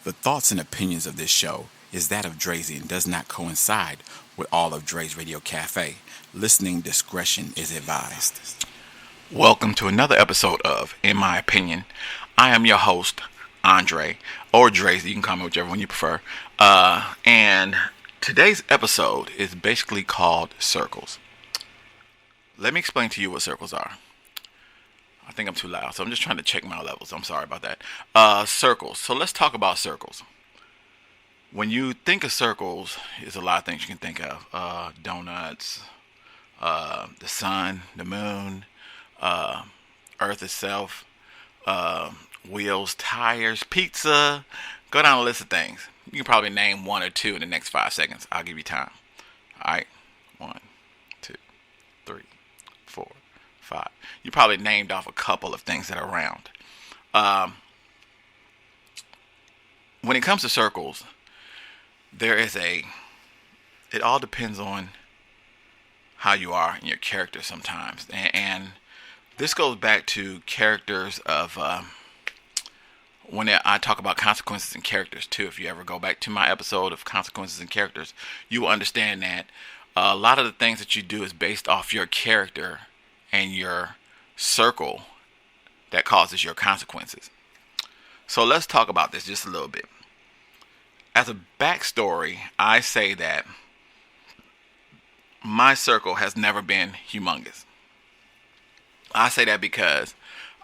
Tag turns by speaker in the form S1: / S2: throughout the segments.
S1: The thoughts and opinions of this show is that of Drazy and does not coincide with all of Dre's Radio Cafe. Listening discretion is advised. Welcome to another episode of In My Opinion. I am your host, Andre, or Drazy. You can call me whichever one you prefer. And today's episode is basically called Circles. Let me explain to you what circles are. I think I'm too loud, so I'm just trying to check my levels. I'm sorry about that. Circles. So let's talk about circles. When you think of circles, there's a lot of things you can think of. Donuts, the sun, the moon, Earth itself, wheels, tires, pizza. Go down a list of things. You can probably name one or two in the next 5 seconds. I'll give you time. All right. 1, 2, 3, 4, 5. You probably named off a couple of things that are around. When it comes to circles, it all depends on how you are and your character sometimes. And this goes back to characters of, when I talk about consequences and characters too. If you ever go back to my episode of consequences and characters, you will understand that a lot of the things that you do is based off your character and your circle that causes your consequences. So let's talk about this just a little bit. As a backstory, I say that my circle has never been humongous. I say that because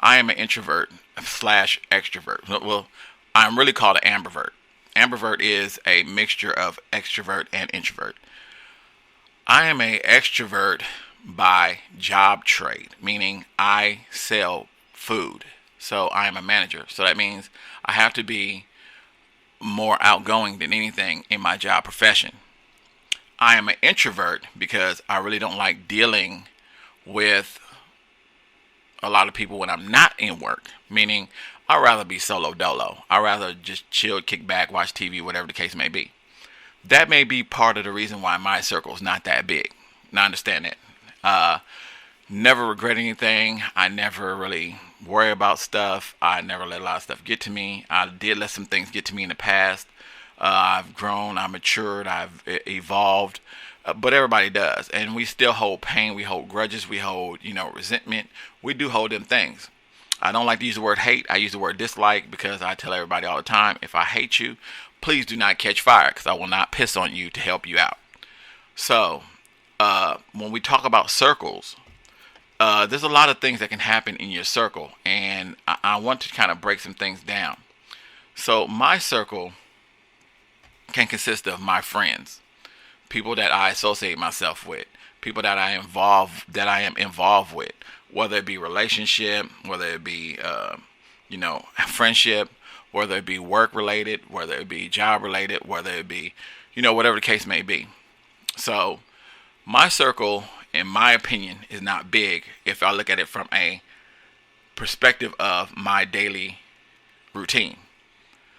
S1: I am an introvert / extrovert. Well, I'm really called an ambivert. Ambivert is a mixture of extrovert and introvert. I am an extrovert by job trade, meaning I sell food. So I am a manager. So that means I have to be more outgoing than anything in my job profession. I am an introvert because I really don't like dealing with a lot of people when I'm not in work, meaning I'd rather be solo dolo. I'd rather just chill, kick back, watch TV, whatever the case may be. That may be part of the reason why my circle is not that big. Now, I understand that. Never regret anything. I never really worry about stuff. I never let a lot of stuff get to me. I did let some things get to me in the past. I've grown, I've matured, I've evolved, but everybody does. And we still hold pain, we hold grudges, we hold, resentment. We do hold them things. I don't like to use the word hate. I use the word dislike because I tell everybody all the time, if I hate you, please do not catch fire because I will not piss on you to help you out. So, when we talk about circles, there's a lot of things that can happen in your circle, and I want to kind of break some things down. So my circle can consist of my friends, people that I associate myself with, people that I am involved with, whether it be relationship, whether it be friendship, whether it be work related, whether it be job related, whether it be whatever the case may be. So my circle, in my opinion, is not big if I look at it from a perspective of my daily routine.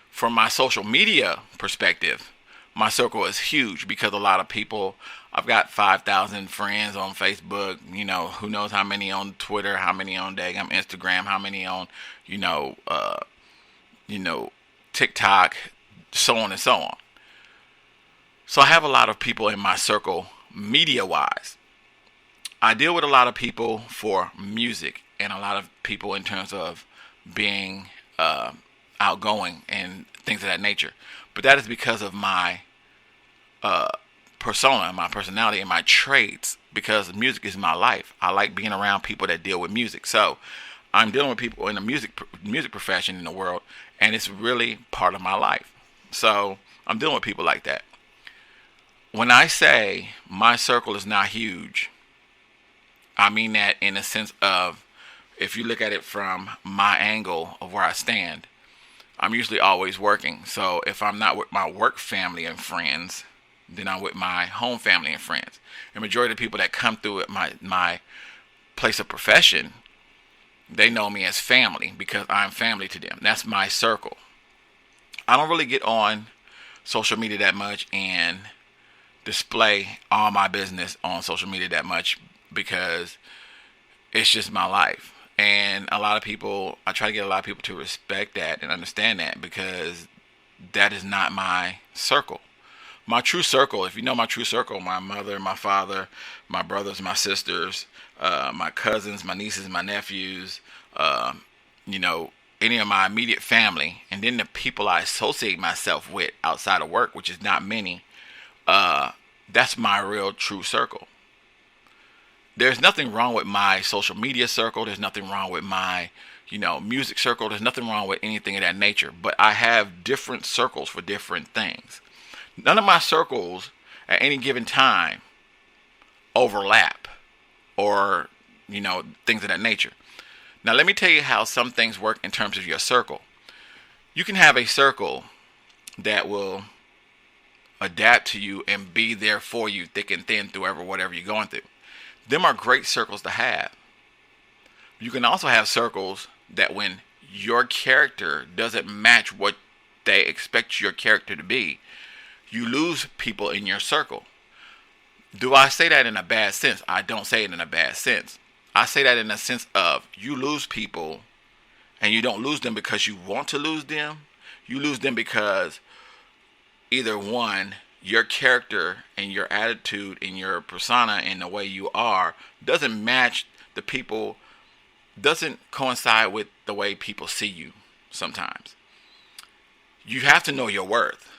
S1: From my social media perspective, my circle is huge because a lot of people, I've got 5,000 friends on Facebook, who knows how many on Twitter, how many on Instagram, how many on, TikTok, so on and so on. So I have a lot of people in my circle media-wise. I deal with a lot of people for music and a lot of people in terms of being outgoing and things of that nature. But that is because of my persona, my personality, and my traits, because music is my life. I like being around people that deal with music. So I'm dealing with people in the music profession in the world, and it's really part of my life. So I'm dealing with people like that. When I say my circle is not huge, I mean that in a sense of, if you look at it from my angle of where I stand, I'm usually always working. So if I'm not with my work family and friends, then I'm with my home family and friends. The majority of the people that come through at my place of profession, they know me as family because I'm family to them. That's my circle. I don't really get on social media that much and display all my business on social media that much because it's just my life. And a lot of people, I try to get a lot of people to respect that and understand that, because that is not my circle. My true circle, if you know my true circle, my mother, my father, my brothers, my sisters, my cousins, my nieces, my nephews, uh, you know, any of my immediate family, and then the people I associate myself with outside of work, which is not many, that's my real true circle. There's nothing wrong with my social media circle. There's nothing wrong with my, music circle. There's nothing wrong with anything of that nature. But I have different circles for different things. None of my circles at any given time overlap or, things of that nature. Now, let me tell you how some things work in terms of your circle. You can have a circle that will adapt to you and be there for you thick and thin through whatever you're going through. Them are great circles to have. You can also have circles that when your character doesn't match what they expect your character to be, you lose people in your circle. Do I say that in a bad sense? I don't say it in a bad sense. I say that in a sense of you lose people, and you don't lose them because you want to lose them. You lose them because either one, your character and your attitude and your persona and the way you are doesn't match the people, doesn't coincide with the way people see you sometimes. You have to know your worth.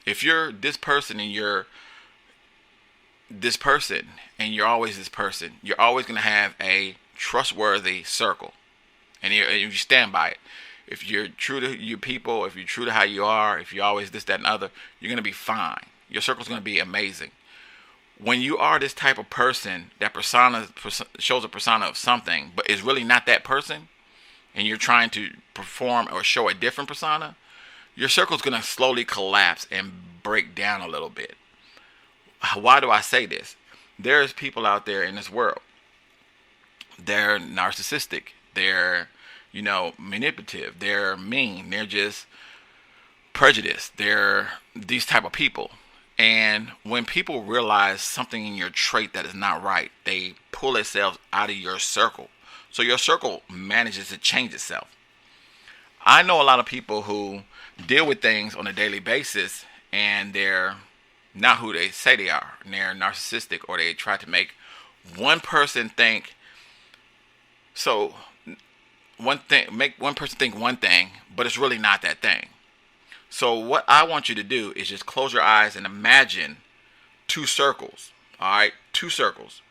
S1: If you're this person and you're this person and you're always this person, you're always going to have a trustworthy circle. And you stand by it. If you're true to your people, if you're true to how you are, if you're always this, that, and other, you're going to be fine. Your circle's going to be amazing. When you are this type of person, that persona shows a persona of something, but is really not that person, and you're trying to perform or show a different persona, your circle's going to slowly collapse and break down a little bit. Why do I say this? There's people out there in this world. They're narcissistic. They're, manipulative. They're mean. They're just prejudiced. They're these type of people. And when people realize something in your trait that is not right, they pull themselves out of your circle. So your circle manages to change itself. I know a lot of people who deal with things on a daily basis, and they're not who they say they are. And they're narcissistic, or they try to make one person think make one person think one thing, but it's really not that thing. So what I want you to do is just close your eyes and imagine two circles. All right, two circles.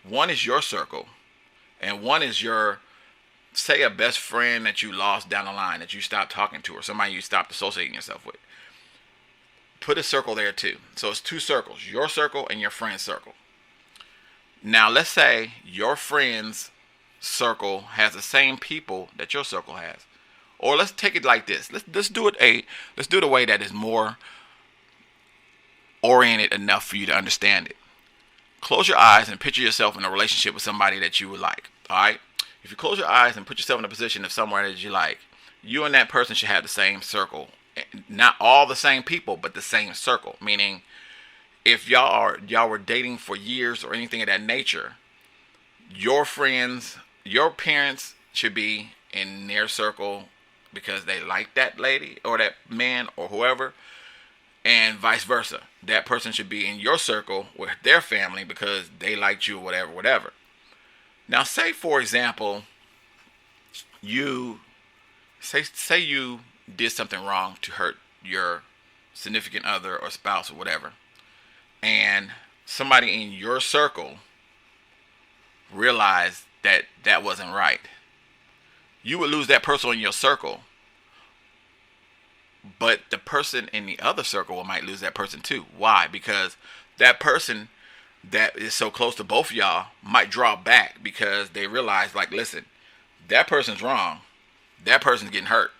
S1: One is your circle, and one is your, say, a best friend that you lost down the line, that you stopped talking to, or somebody you stopped associating yourself with. Put a circle there too. So it's two circles, your circle and your friend's circle. Now let's say your friend's circle has the same people that your circle has. Or let's take it like this. Let's do it a way that is more oriented enough for you to understand it. Close your eyes and picture yourself in a relationship with somebody that you would like. All right? If you close your eyes and put yourself in a position of somewhere that you like, you and that person should have the same circle. Not all the same people, but the same circle. Meaning, if y'all were dating for years or anything of that nature, your friends, your parents should be in their circle because they like that lady or that man or whoever, and vice versa. That person should be in your circle with their family because they liked you, whatever. Now, say for example, you say you did something wrong to hurt your significant other or spouse or whatever, and somebody in your circle realized that that wasn't right. You would lose that person in your circle, but the person in the other circle might lose that person too. Why? Because that person that is so close to both of y'all might draw back because they realize, like, listen, that person's wrong. That person's getting hurt.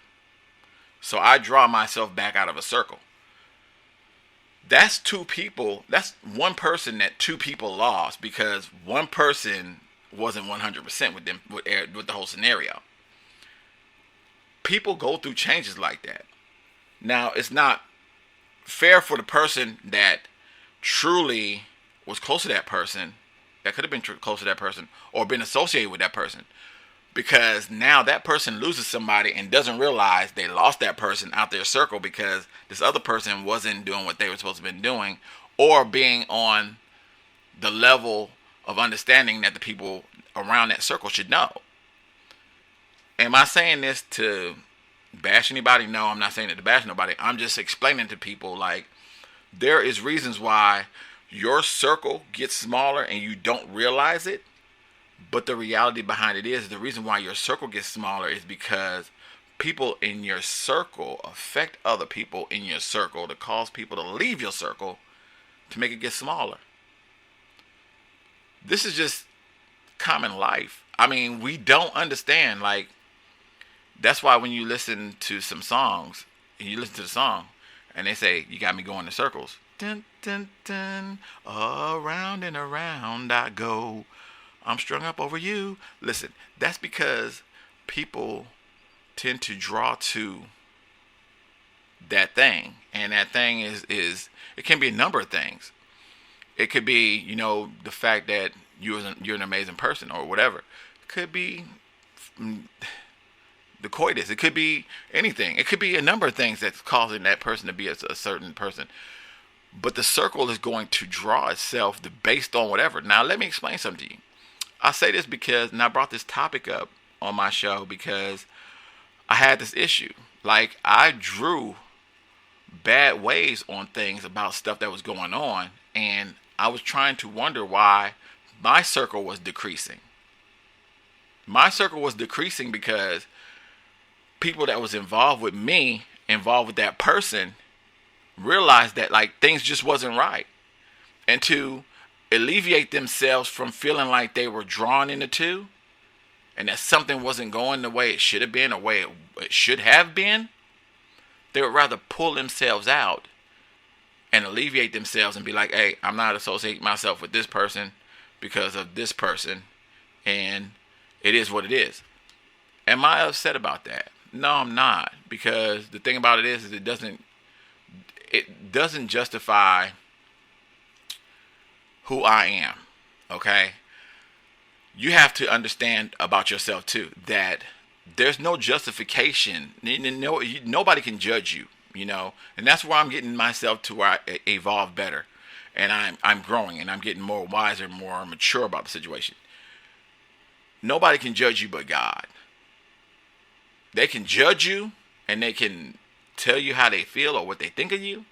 S1: So I draw myself back out of a circle. That's two people. That's one person that two people lost because one person wasn't 100% with them with the whole scenario. People go through changes like that. Now, it's not fair for the person that truly was close to that person, that could have been close to that person, or been associated with that person. because now that person loses somebody and doesn't realize they lost that person out their circle because this other person wasn't doing what they were supposed to have been doing, or being on the level of understanding that the people around that circle should know. Am I saying this to bash anybody? No, I'm not saying it to bash nobody. I'm just explaining to people, like, there is reasons why your circle gets smaller and you don't realize it. But the reality behind it is, the reason why your circle gets smaller is because people in your circle affect other people in your circle to cause people to leave your circle to make it get smaller. This is just common life. I mean, we don't understand. Like, that's why when you listen to some songs, and you listen to the song, and they say, "You got me going in circles." Dun, dun, dun, around and around I go. I'm strung up over you. Listen, that's because people tend to draw to that thing. And that thing is it can be a number of things. It could be, the fact that you're an amazing person or whatever. It could be the coitus. It could be anything. It could be a number of things that's causing that person to be a certain person. But the circle is going to draw itself based on whatever. Now, let me explain something to you. I say this because, and I brought this topic up on my show because I had this issue. Like, I drew bad ways on things about stuff that was going on, and I was trying to wonder why my circle was decreasing. My circle was decreasing because people that was involved with me, involved with that person, realized that, like, things just wasn't right. And to alleviate themselves from feeling like they were drawn into two and that something wasn't going the way it should have been or way it should have been, they would rather pull themselves out and alleviate themselves and be like, "Hey, I'm not associating myself with this person because of this person, and it is what it is." Am I upset about that? No, I'm not, because the thing about it is it doesn't justify who I am. Okay? You have to understand about yourself too that there's no justification. Nobody can judge you, and that's where I'm getting myself to where I evolve better, and I'm growing, and I'm getting more wiser, more mature about the situation. Nobody can judge you but God. They can judge you and they can tell you how they feel or what they think of you,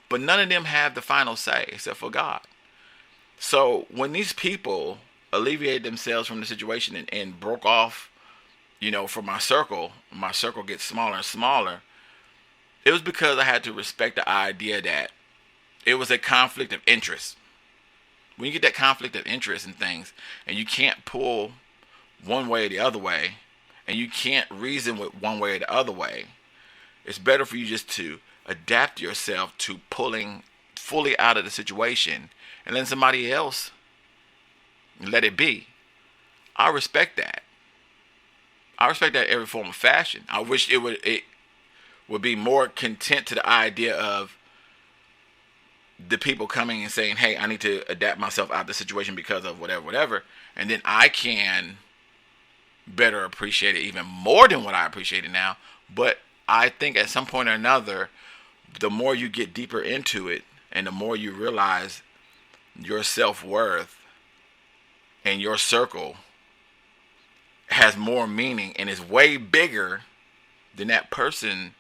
S1: but none of them have the final say except for God. So when these people alleviated themselves from the situation and broke off, from my circle gets smaller and smaller, it was because I had to respect the idea that it was a conflict of interest. When you get that conflict of interest in things and you can't pull one way or the other way, and you can't reason with one way or the other way, it's better for you just to adapt yourself to pulling fully out of the situation and letting somebody else let it be. I respect that. I respect that in every form of fashion. I wish it would be more content to the idea of the people coming and saying, "Hey, I need to adapt myself out of the situation because of whatever," and then I can better appreciate it even more than what I appreciate it now. But I think at some point or another, the more you get deeper into it and the more you realize your self-worth and your circle has more meaning and is way bigger than that person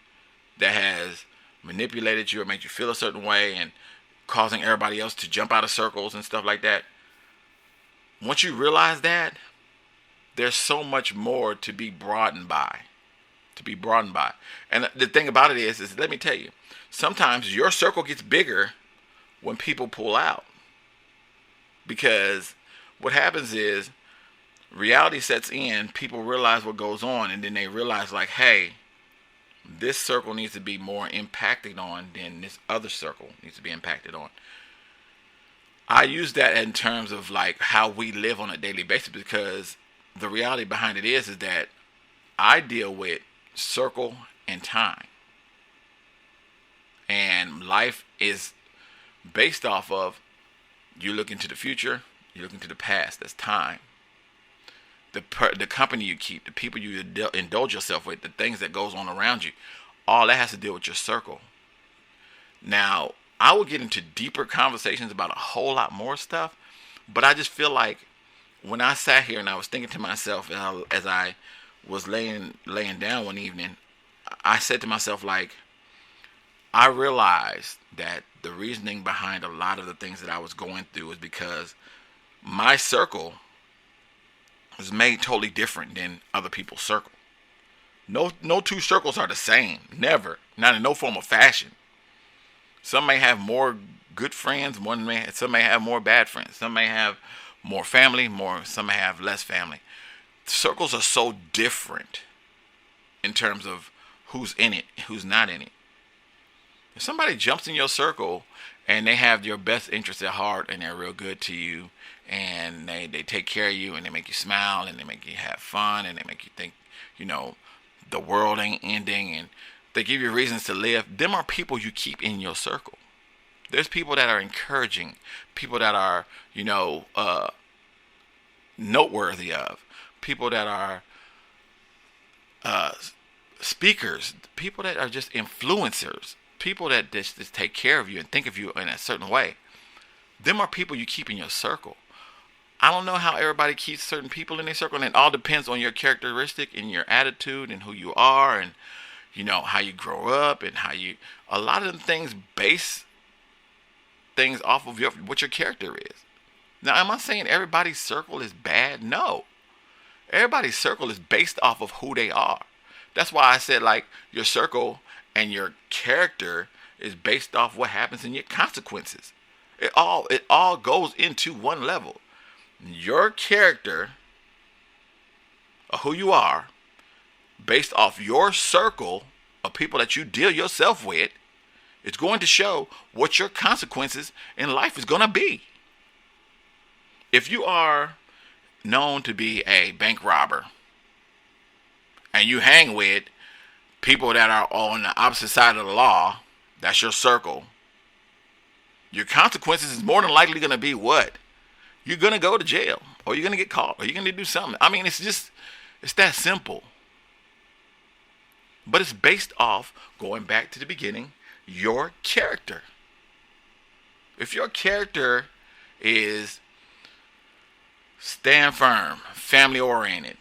S1: that has manipulated you or made you feel a certain way and causing everybody else to jump out of circles and stuff like that. Once you realize that, there's so much more to be broadened by. And the thing about it is let me tell you, sometimes your circle gets bigger when people pull out. Because what happens is reality sets in, people realize what goes on, and then they realize, like, hey, this circle needs to be more impacted on than this other circle needs to be impacted on. I use that in terms of like how we live on a daily basis, because the reality behind it is that I deal with circle and time. And life is based off of you looking to the future, you looking to the past. That's time. the company you keep, the people you indulge yourself with, the things that goes on around you, all that has to deal with your circle. Now, I will get into deeper conversations about a whole lot more stuff, but I just feel like when I sat here and I was thinking to myself as I was laying down one evening, I said to myself, like, I realized that the reasoning behind a lot of the things that I was going through is because my circle is made totally different than other people's circle. No two circles are the same. Never. Not in no form of fashion. Some may have more good friends. Some may have more bad friends. Some may have more family. Some may have less family. Circles are so different in terms of who's in it, who's not in it. If somebody jumps in your circle and they have your best interests at heart and they're real good to you and they take care of you and they make you smile and they make you have fun and they make you think, the world ain't ending and they give you reasons to live, them are people you keep in your circle. There's people that are encouraging, people that are, noteworthy of, people that are speakers, people that are just influencers, people that just take care of you and think of you in a certain way. Them are people you keep in your circle. I don't know how everybody keeps certain people in their circle, and it all depends on your characteristic and your attitude and who you are and, how you grow up and a lot of the things base things off of what your character is. Now, am I saying everybody's circle is bad? No. Everybody's circle is based off of who they are. That's why I said, like, your circle and your character is based off what happens in your consequences. It all goes into one level. Your character, or who you are, based off your circle of people that you deal yourself with, it's going to show what your consequences in life is going to be. If you are known to be a bank robber and you hang with people that are on the opposite side of the law, that's your circle, your consequences is more than likely going to be what? You're going to go to jail, or you're going to get caught, or you're going to do something. I mean, it's that simple. But it's based off, going back to the beginning, your character. If your character is stand firm, family oriented,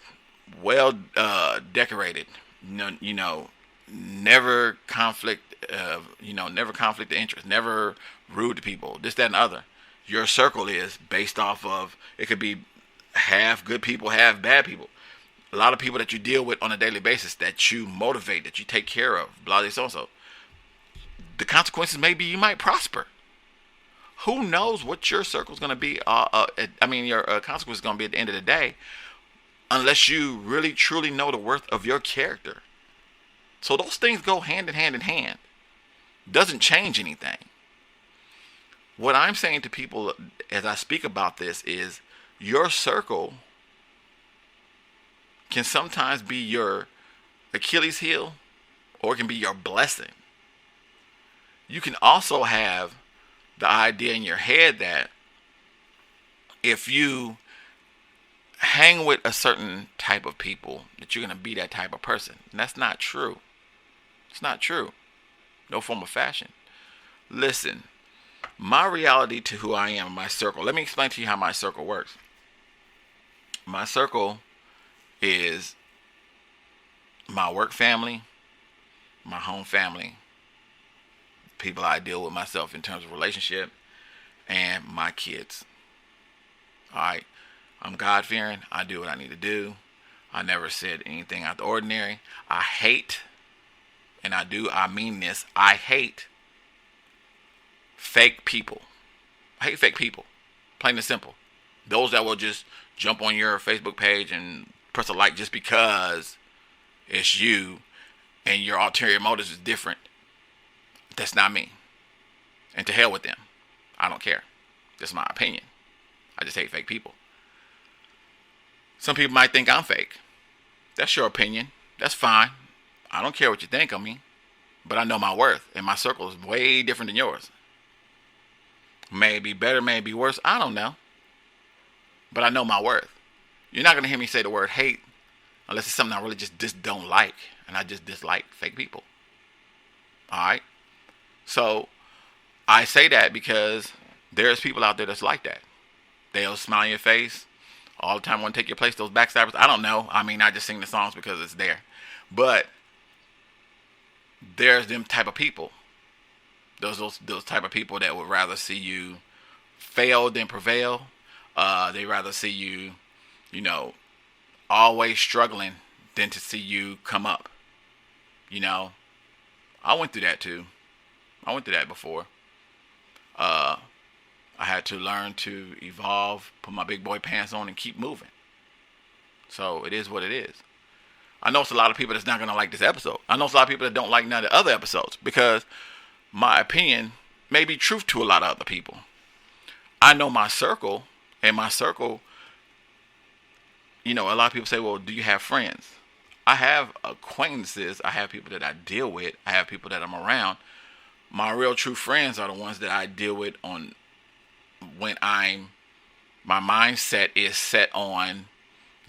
S1: well decorated, never conflict of interest, never rude to people, this, that, and the other. Your circle is based off of, it could be half good people, half bad people. A lot of people that you deal with on a daily basis that you motivate, that you take care of, blah, blah, so. The consequences may be you might prosper. Who knows what your circle is going to be? Your consequence is going to be at the end of the day, unless you really truly know the worth of your character. So those things go hand in hand. Doesn't change anything. What I'm saying to people as I speak about this is your circle can sometimes be your Achilles heel, or it can be your blessing. You can also have the idea in your head that if you hang with a certain type of people, that you're going to be that type of person. And that's not true. It's not true. No form of fashion. Listen, my reality to who I am, my circle. Let me explain to you how my circle works. My circle is my work family, my home family, people I deal with myself in terms of relationship, and my kids. Alright, I'm God-fearing. I do what I need to do. I never said anything out of the ordinary. I hate, and I mean this, I hate fake people. I hate fake people. Plain and simple. Those that will just jump on your Facebook page and press a like just because it's you and your ulterior motives is different. That's not me. And to hell with them. I don't care. That's my opinion. I just hate fake people. Some people might think I'm fake. That's your opinion. That's fine. I don't care what you think of me. But I know my worth. And my circle is way different than yours. May be better, may be worse. I don't know. But I know my worth. You're not gonna hear me say the word hate unless it's something I really just don't like, and I just dislike fake people. All right. So I say that because there's people out there that's like that. They'll smile in your face all the time, want to take your place. Those backstabbers. I don't know. I mean, I just sing the songs because it's there. But there's them type of people. Those type of people that would rather see you fail than prevail. They rather see you, you know, always struggling than to see you come up. You know, I went through that too. I went through that before. I had to learn to evolve, put my big boy pants on, and keep moving. So it is what it is. I know it's a lot of people that's not going to like this episode. I know it's a lot of people that don't like none of the other episodes because my opinion may be truth to a lot of other people. I know my circle, and my circle, you know, a lot of people say, well, do you have friends? I have acquaintances. I have people that I deal with. I have people that I'm around. My real true friends are the ones that I deal with on when my mindset is set on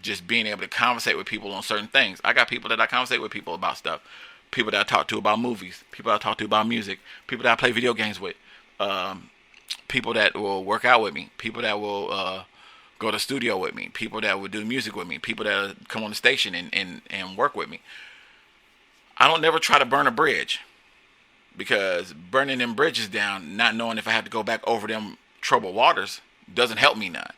S1: just being able to conversate with people on certain things. I got people that I conversate with people about stuff. People that I talk to about movies. People that I talk to about music. People that I play video games with. People that will work out with me. People that will go to the studio with me. People that will do music with me. People that come on the station and work with me. I don't never try to burn a bridge. Because burning them bridges down, not knowing if I have to go back over them troubled waters, doesn't help me none.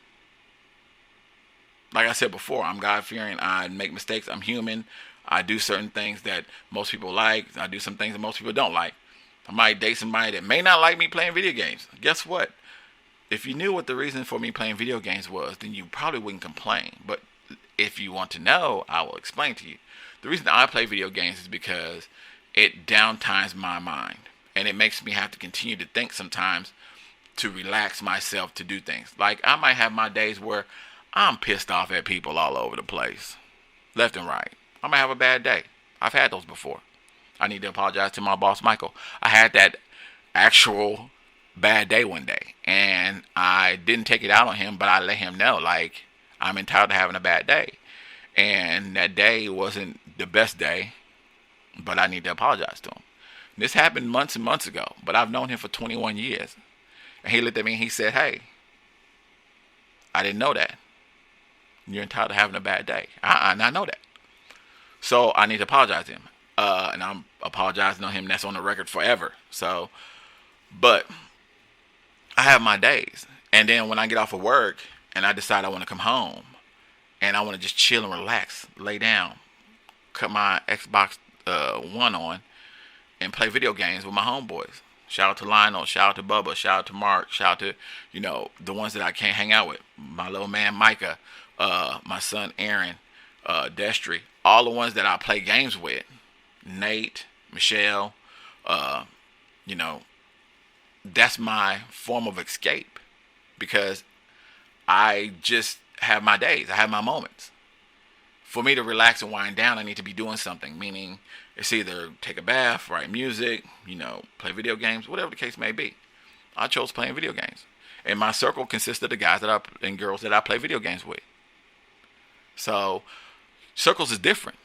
S1: Like I said before, I'm God-fearing. I make mistakes. I'm human. I do certain things that most people like. I do some things that most people don't like. I might date somebody that may not like me playing video games. Guess what? If you knew what the reason for me playing video games was, then you probably wouldn't complain. But if you want to know, I will explain to you. The reason I play video games is because it downtimes my mind. And it makes me have to continue to think sometimes to relax myself to do things. Like, I might have my days where I'm pissed off at people all over the place. Left and right. I might have a bad day. I've had those before. I need to apologize to my boss, Michael. I had that actual bad day one day. And I didn't take it out on him, but I let him know, like, I'm entitled to having a bad day. And that day wasn't the best day, but I need to apologize to him. This happened months and months ago, but I've known him for 21 years. And he looked at me and he said, hey, I didn't know that. You're entitled to having a bad day. And I know that. So I need to apologize to him. And I'm apologizing to him. That's on the record forever. So, but I have my days. And then when I get off of work and I decide I want to come home and I want to just chill and relax, lay down, cut my Xbox One on and play video games with my homeboys. Shout out to Lionel, shout out to Bubba, shout out to Mark, shout out to, you know, the ones that I can't hang out with. My little man Micah, my son Aaron, Destry, all the ones that I play games with. Nate, Michelle, you know, that's my form of escape because I just have my days. I have my moments. For me to relax and wind down, I need to be doing something, meaning it's either take a bath, write music, you know, play video games, whatever the case may be. I chose playing video games. And my circle consists of the guys and girls that I play video games with. So, circles is different.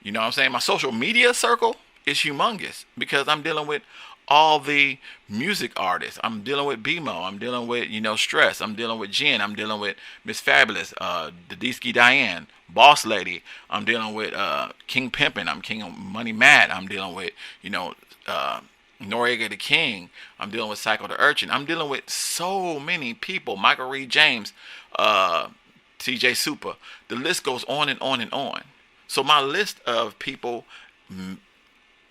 S1: You know what I'm saying? My social media circle is humongous because I'm dealing with all the music artists. I'm dealing with BMO. I'm dealing with, you know, Stress. I'm dealing with Jen. I'm dealing with Miss Fabulous, Dadisky Diane, Boss Lady. I'm dealing with King Pimpin'. I'm King of Money Matt. I'm dealing with, you know, Noriega the King. I'm dealing with Psycho the Urchin. I'm dealing with so many people. Michael Reed James, TJ Super. The list goes on and on and on. So my list of people,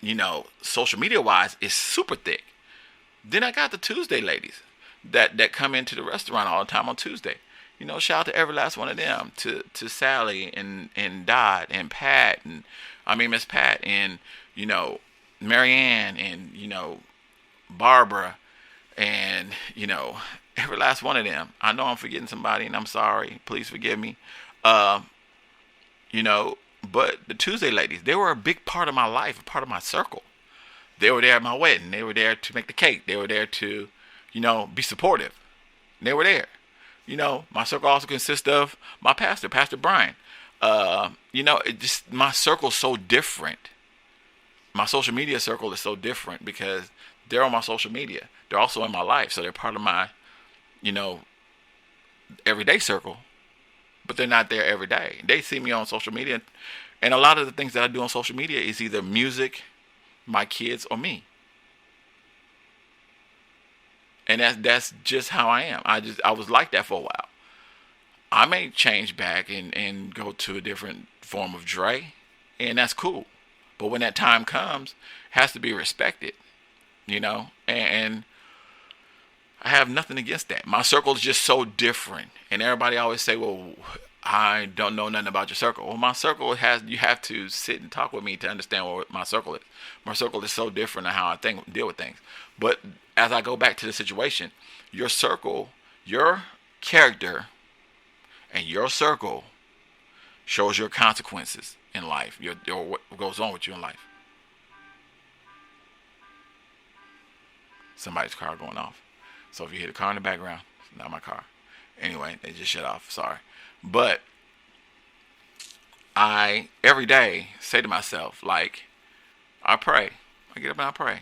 S1: you know, social media wise is super thick. Then I got the Tuesday ladies that come into the restaurant all the time on Tuesday. You know, shout out to every last one of them, to Sally and Dot and Pat and Miss Pat and, you know, Marianne and, you know, Barbara and, you know, every last one of them. I know I'm forgetting somebody and I'm sorry. Please forgive me. You know, but the Tuesday ladies, they were a big part of my life, a part of my circle. They were there at my wedding. They were there to make the cake. They were there to, you know, be supportive. They were there. My circle also consists of my pastor, Pastor Brian. It just my circle's so different. My social media circle is so different because they're on my social media. They're also in my life, so they're part of my, you know, everyday circle. But they're not there every day. They see me on social media, and a lot of the things that I do on social media is either music, my kids, or me. And that's just how I am. I was like that for a while. I may change back and go to a different form of Dre, and that's cool. But when that time comes, it has to be respected, and I have nothing against that. My circle is just so different, and everybody always say, "Well, I don't know nothing about your circle." Well, my circle you have to sit and talk with me to understand what my circle is. My circle is so different in how I deal with things. But as I go back to the situation, your circle, your character, and your circle shows your consequences in life, your what goes on with you in life. Somebody's car going off. So if you hear the car in the background, it's not my car. Anyway, they just shut off. Sorry. But I, every day, say to myself, like, I pray. I get up and I pray.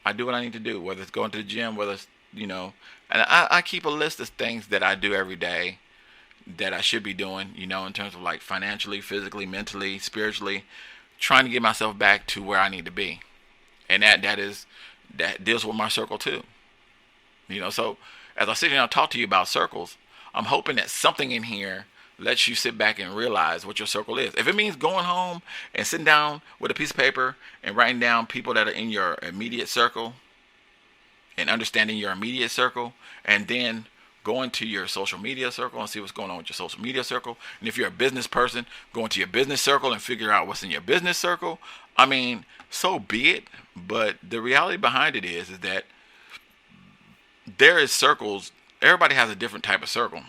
S1: I do what I need to do, whether it's going to the gym, whether it's, and I keep a list of things that I do every day that I should be doing, in terms of like financially, physically, mentally, spiritually, trying to get myself back to where I need to be. And that deals with my circle too. So as I sit here and I talk to you about circles, I'm hoping that something in here lets you sit back and realize what your circle is. If it means going home and sitting down with a piece of paper and writing down people that are in your immediate circle and understanding your immediate circle, and then going to your social media circle and see what's going on with your social media circle. And if you're a business person, go into your business circle and figure out what's in your business circle. I mean, so be it. But the reality behind it is that there is circles. Everybody has a different type of circle.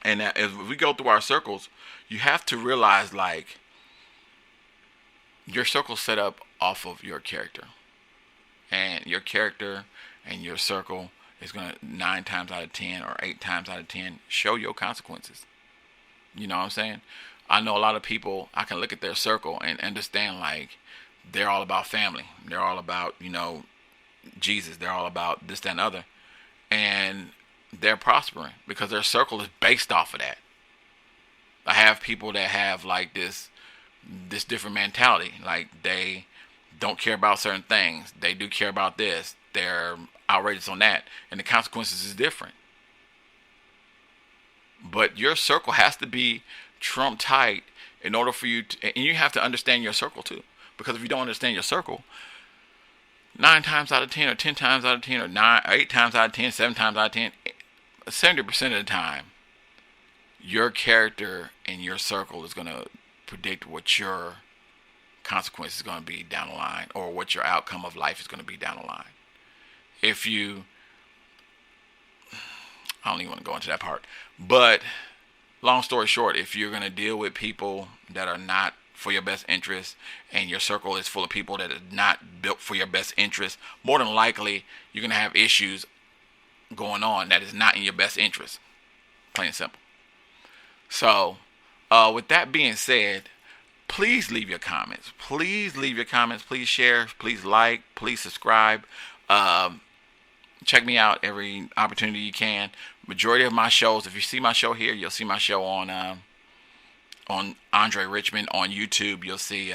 S1: And that as we go through our circles, you have to realize, like, your circle's set up off of your character. And your character and your circle is going to 9 times out of 10 or 8 times out of 10 show your consequences. You know what I'm saying? I know a lot of people, I can look at their circle and understand, like, they're all about family. They're all about, Jesus. They're all about this, that, and other. And they're prospering because their circle is based off of that. I have people that have like this different mentality. Like, they don't care about certain things. They do care about this. They're outrageous on that. And the consequences is different. But your circle has to be trump tight in order for you to, and you have to understand your circle too. Because if you don't understand your circle, 9 times out of 10 or 10 times out of 10 or 8 times out of 10, 7 times out of 10, 70% of the time, your character and your circle is going to predict what your consequence is going to be down the line, or what your outcome of life is going to be down the line. I don't even want to go into that part, but long story short, if you're going to deal with people that are not for your best interest, and your circle is full of people that are not built for your best interest, more than likely you're going to have issues going on that is not in your best interest. Plain and simple. So, with that being said, please leave your comments. Please leave your comments. Please share. Please like. Please subscribe. Check me out every opportunity you can. Majority of my shows, if you see my show here, you'll see my show on Andre Richmond on YouTube. You'll see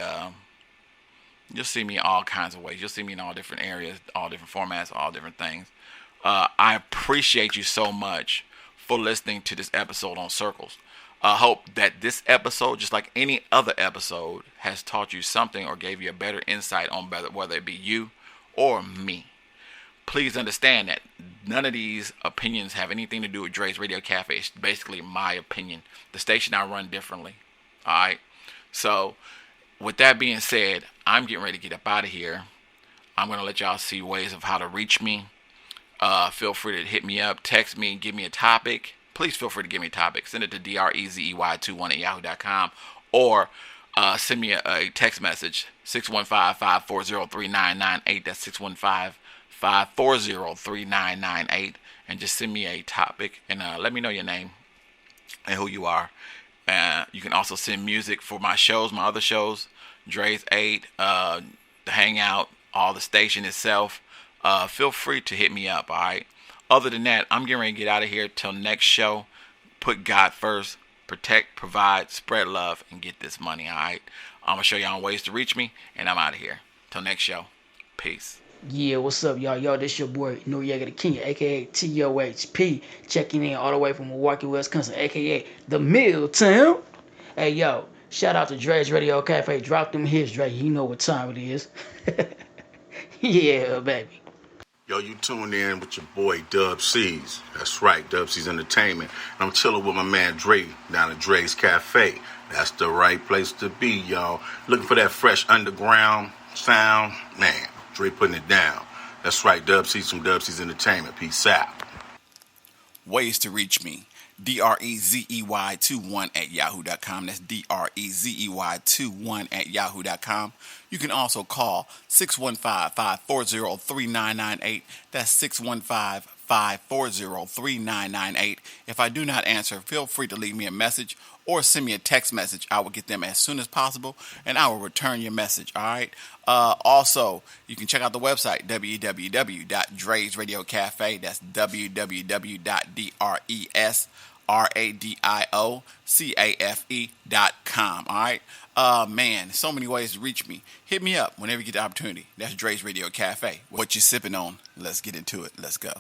S1: me all kinds of ways. You'll see me in all different areas, all different formats, all different things. I appreciate you so much for listening to this episode on circles. I hope that this episode, just like any other episode, has taught you something or gave you a better insight on whether it be you or me. Please understand that none of these opinions have anything to do with Dre's Radio Cafe. It's basically my opinion. The station I run differently. Alright? So, with that being said, I'm getting ready to get up out of here. I'm going to let y'all see ways of how to reach me. Feel free to hit me up, text me, give me a topic. Please feel free to give me a topic. Send it to drezey21@yahoo.com, or send me a text message, 615-540-3998. That's 615-540-3998. and just send me a topic and let me know your name and who you are. You can also send music for my shows, my other shows, Dre's 8, the Hangout, all the station itself. Feel free to hit me up, all right? Other than that, I'm getting ready to get out of here till next show. Put God first, protect, provide, spread love, and get this money, all right? I'm going to show y'all ways to reach me, and I'm out of here. Till next show. Peace.
S2: Yeah, what's up, y'all? Yo, this your boy Noriega the King, aka TOHP, checking in all the way from Milwaukee, Wisconsin, aka the Milltown. Hey, yo, shout out to Dre's Radio Cafe. Drop them hits, Dre. You know what time it is. Yeah, baby.
S3: Yo, you tuned in with your boy Dub C's. That's right, Dub C's Entertainment. And I'm chilling with my man Dre down at Dre's Cafe. That's the right place to be, y'all. Looking for that fresh underground sound? Man, Dre putting it down. That's right, Dub C's from Dub C's Entertainment. Peace out.
S1: Ways to reach me. DREZEY21 at yahoo.com. That's DREZEY21 at yahoo.com. You can also call 615-540-3998. That's 615-540-3998. If I do not answer, feel free to leave me a message or send me a text message. I will get them as soon as possible, and I will return your message, all right? Also, you can check out the website, www.Dre's Radio Cafe. That's www.DRESRADIOCAFE.com, all right? Man, so many ways to reach me. Hit me up whenever you get the opportunity. That's Dre's Radio Cafe. What you sipping on? Let's get into it. Let's go.